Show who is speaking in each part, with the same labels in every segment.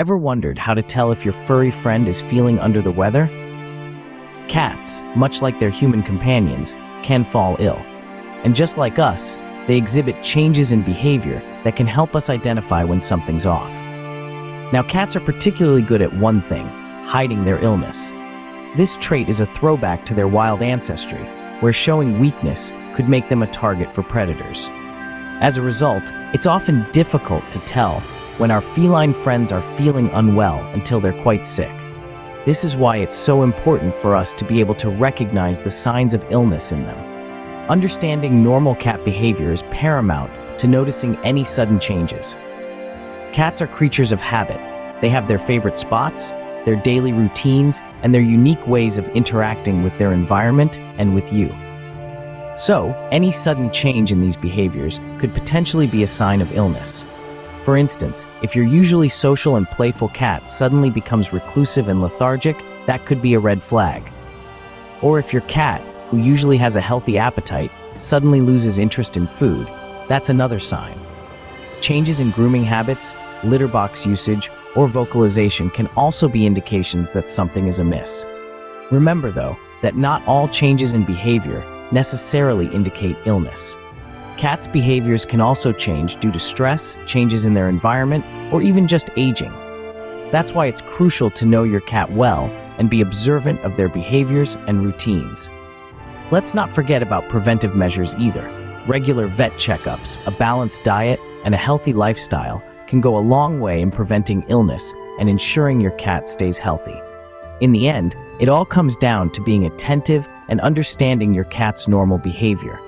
Speaker 1: Ever wondered how to tell if your furry friend is feeling under the weather? Cats, much like their human companions, can fall ill. And just like us, they exhibit changes in behavior that can help us identify when something's off. Now, cats are particularly good at one thing: hiding their illness. This trait is a throwback to their wild ancestry, where showing weakness could make them a target for predators. As a result, it's often difficult to tell when our feline friends are feeling unwell until they're quite sick. This is why it's so important for us to be able to recognize the signs of illness in them. Understanding normal cat behavior is paramount to noticing any sudden changes. Cats are creatures of habit. They have their favorite spots, their daily routines, and their unique ways of interacting with their environment and with you. So, any sudden change in these behaviors could potentially be a sign of illness. For instance, if your usually social and playful cat suddenly becomes reclusive and lethargic, that could be a red flag. Or if your cat, who usually has a healthy appetite, suddenly loses interest in food, that's another sign. Changes in grooming habits, litter box usage, or vocalization can also be indications that something is amiss. Remember, though, that not all changes in behavior necessarily indicate illness. Cats' behaviors can also change due to stress, changes in their environment, or even just aging. That's why it's crucial to know your cat well and be observant of their behaviors and routines. Let's not forget about preventive measures either. Regular vet checkups, a balanced diet, and a healthy lifestyle can go a long way in preventing illness and ensuring your cat stays healthy. In the end, it all comes down to being attentive and understanding your cat's normal behavior.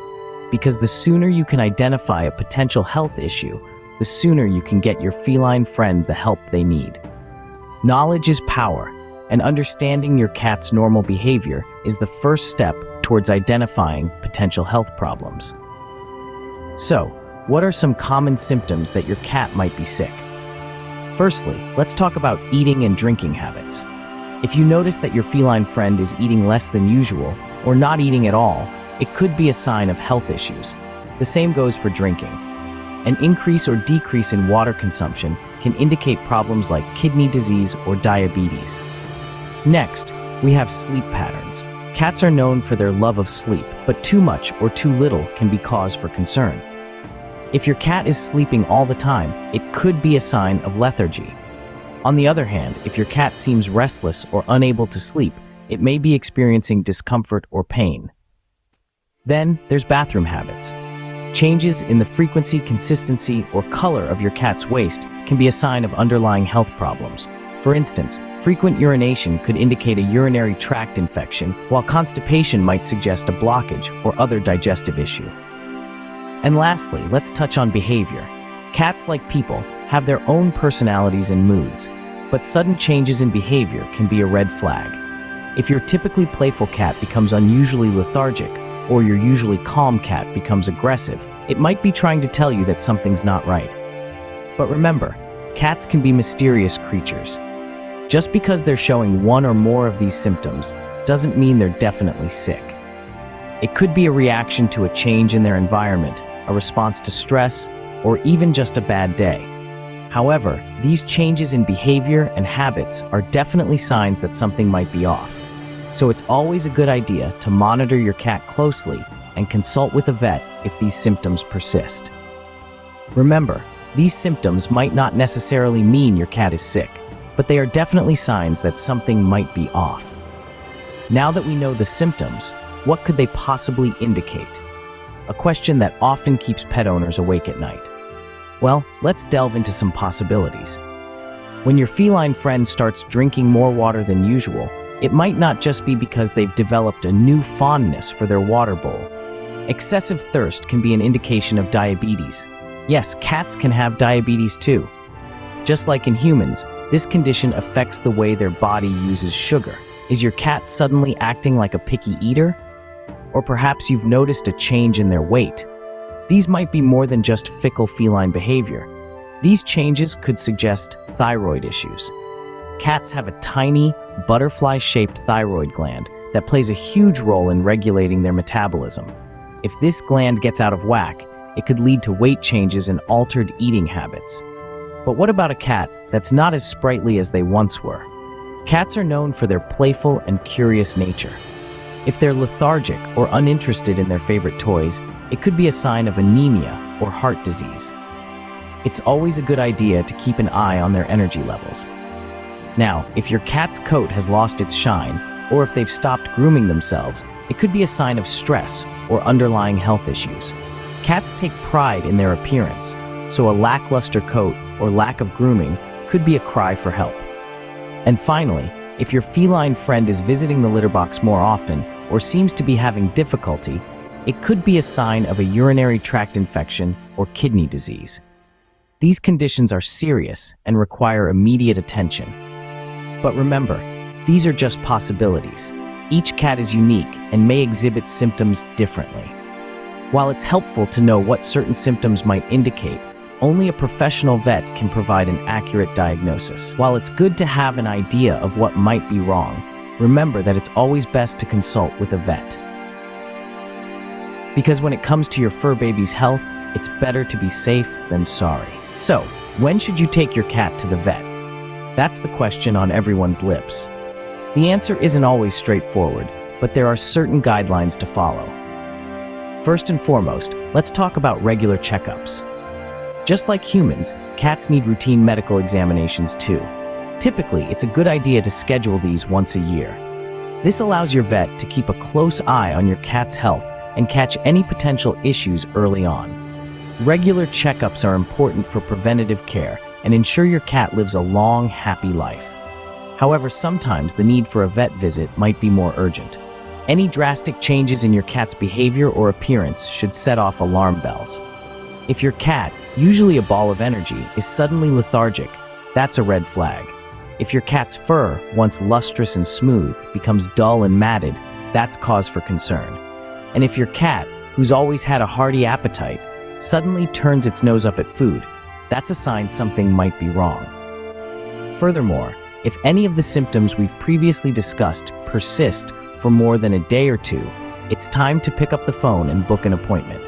Speaker 1: Because the sooner you can identify a potential health issue, the sooner you can get your feline friend the help they need. Knowledge is power, and understanding your cat's normal behavior is the first step towards identifying potential health problems. So, what are some common symptoms that your cat might be sick? Firstly, let's talk about eating and drinking habits. If you notice that your feline friend is eating less than usual or not eating at all, it could be a sign of health issues. The same goes for drinking. An increase or decrease in water consumption can indicate problems like kidney disease or diabetes. Next, we have sleep patterns. Cats are known for their love of sleep, but too much or too little can be cause for concern. If your cat is sleeping all the time, it could be a sign of lethargy. On the other hand, if your cat seems restless or unable to sleep, it may be experiencing discomfort or pain. Then, there's bathroom habits. Changes in the frequency, consistency, or color of your cat's waste can be a sign of underlying health problems. For instance, frequent urination could indicate a urinary tract infection, while constipation might suggest a blockage or other digestive issue. And lastly, let's touch on behavior. Cats, like people, have their own personalities and moods, but sudden changes in behavior can be a red flag. If your typically playful cat becomes unusually lethargic, or your usually calm cat becomes aggressive, it might be trying to tell you that something's not right. But remember, cats can be mysterious creatures. Just because they're showing one or more of these symptoms doesn't mean they're definitely sick. It could be a reaction to a change in their environment, a response to stress, or even just a bad day. However, these changes in behavior and habits are definitely signs that something might be off. So it's always a good idea to monitor your cat closely and consult with a vet if these symptoms persist. Remember, these symptoms might not necessarily mean your cat is sick, but they are definitely signs that something might be off. Now that we know the symptoms, what could they possibly indicate? A question that often keeps pet owners awake at night. Well, let's delve into some possibilities. When your feline friend starts drinking more water than usual, it might not just be because they've developed a new fondness for their water bowl. Excessive thirst can be an indication of diabetes. Yes, cats can have diabetes too. Just like in humans, this condition affects the way their body uses sugar. Is your cat suddenly acting like a picky eater? Or perhaps you've noticed a change in their weight. These might be more than just fickle feline behavior. These changes could suggest thyroid issues. Cats have a tiny, butterfly-shaped thyroid gland that plays a huge role in regulating their metabolism. If this gland gets out of whack, it could lead to weight changes and altered eating habits. But what about a cat that's not as sprightly as they once were? Cats are known for their playful and curious nature. If they're lethargic or uninterested in their favorite toys, it could be a sign of anemia or heart disease. It's always a good idea to keep an eye on their energy levels. Now, if your cat's coat has lost its shine, or if they've stopped grooming themselves, it could be a sign of stress or underlying health issues. Cats take pride in their appearance, so a lackluster coat or lack of grooming could be a cry for help. And finally, if your feline friend is visiting the litter box more often or seems to be having difficulty, it could be a sign of a urinary tract infection or kidney disease. These conditions are serious and require immediate attention. But remember, these are just possibilities. Each cat is unique and may exhibit symptoms differently. While it's helpful to know what certain symptoms might indicate, only a professional vet can provide an accurate diagnosis. While it's good to have an idea of what might be wrong, remember that it's always best to consult with a vet. Because when it comes to your fur baby's health, it's better to be safe than sorry. So, when should you take your cat to the vet? That's the question on everyone's lips. The answer isn't always straightforward, but there are certain guidelines to follow. First and foremost, let's talk about regular checkups. Just like humans, cats need routine medical examinations too. Typically, it's a good idea to schedule these once a year. This allows your vet to keep a close eye on your cat's health and catch any potential issues early on. Regular checkups are important for preventative care and ensure your cat lives a long, happy life. However, sometimes the need for a vet visit might be more urgent. Any drastic changes in your cat's behavior or appearance should set off alarm bells. If your cat, usually a ball of energy, is suddenly lethargic, that's a red flag. If your cat's fur, once lustrous and smooth, becomes dull and matted, that's cause for concern. And if your cat, who's always had a hearty appetite, suddenly turns its nose up at food, that's a sign something might be wrong. Furthermore, if any of the symptoms we've previously discussed persist for more than a day or two, it's time to pick up the phone and book an appointment.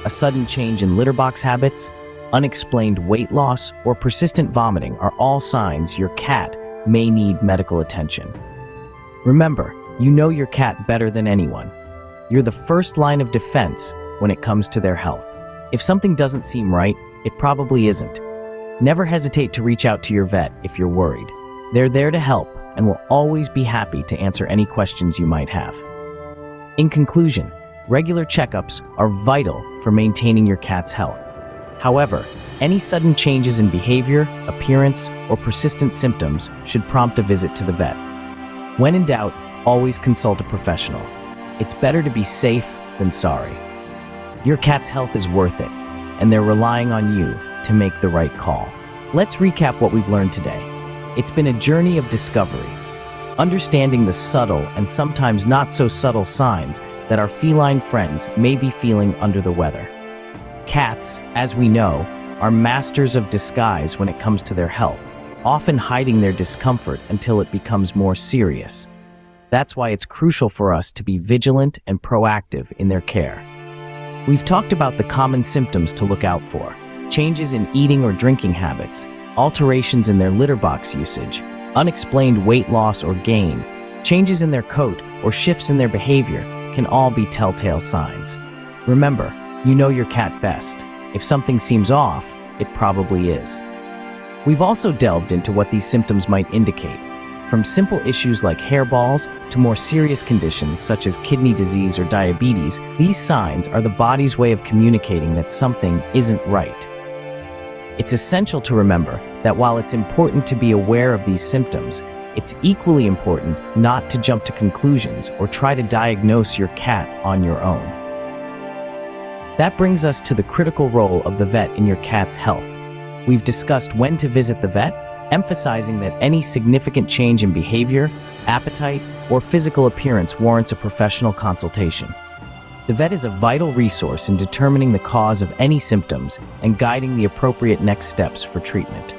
Speaker 1: A sudden change in litter box habits, unexplained weight loss, or persistent vomiting are all signs your cat may need medical attention. Remember, you know your cat better than anyone. You're the first line of defense when it comes to their health. If something doesn't seem right, it probably isn't. Never hesitate to reach out to your vet if you're worried. They're there to help and will always be happy to answer any questions you might have. In conclusion, regular checkups are vital for maintaining your cat's health. However, any sudden changes in behavior, appearance, or persistent symptoms should prompt a visit to the vet. When in doubt, always consult a professional. It's better to be safe than sorry. Your cat's health is worth it, and they're relying on you to make the right call. Let's recap what we've learned today. It's been a journey of discovery, understanding the subtle and sometimes not so subtle signs that our feline friends may be feeling under the weather. Cats, as we know, are masters of disguise when it comes to their health, often hiding their discomfort until it becomes more serious. That's why it's crucial for us to be vigilant and proactive in their care. We've talked about the common symptoms to look out for: changes in eating or drinking habits, alterations in their litter box usage, unexplained weight loss or gain, changes in their coat, or shifts in their behavior can all be telltale signs. Remember, you know your cat best. If something seems off, it probably is. We've also delved into what these symptoms might indicate, from simple issues like hairballs to more serious conditions such as kidney disease or diabetes. These signs are the body's way of communicating that something isn't right. It's essential to remember that while it's important to be aware of these symptoms, it's equally important not to jump to conclusions or try to diagnose your cat on your own. That brings us to the critical role of the vet in your cat's health. We've discussed when to visit the vet, emphasizing that any significant change in behavior, appetite, or physical appearance warrants a professional consultation. The vet is a vital resource in determining the cause of any symptoms and guiding the appropriate next steps for treatment.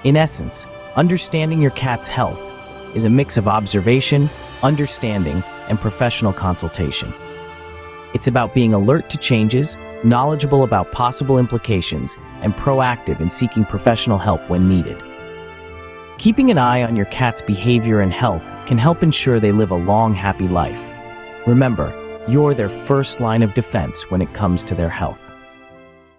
Speaker 1: In essence, understanding your cat's health is a mix of observation, understanding, and professional consultation. It's about being alert to changes, knowledgeable about possible implications, and proactive in seeking professional help when needed. Keeping an eye on your cat's behavior and health can help ensure they live a long, happy life. Remember, you're their first line of defense when it comes to their health.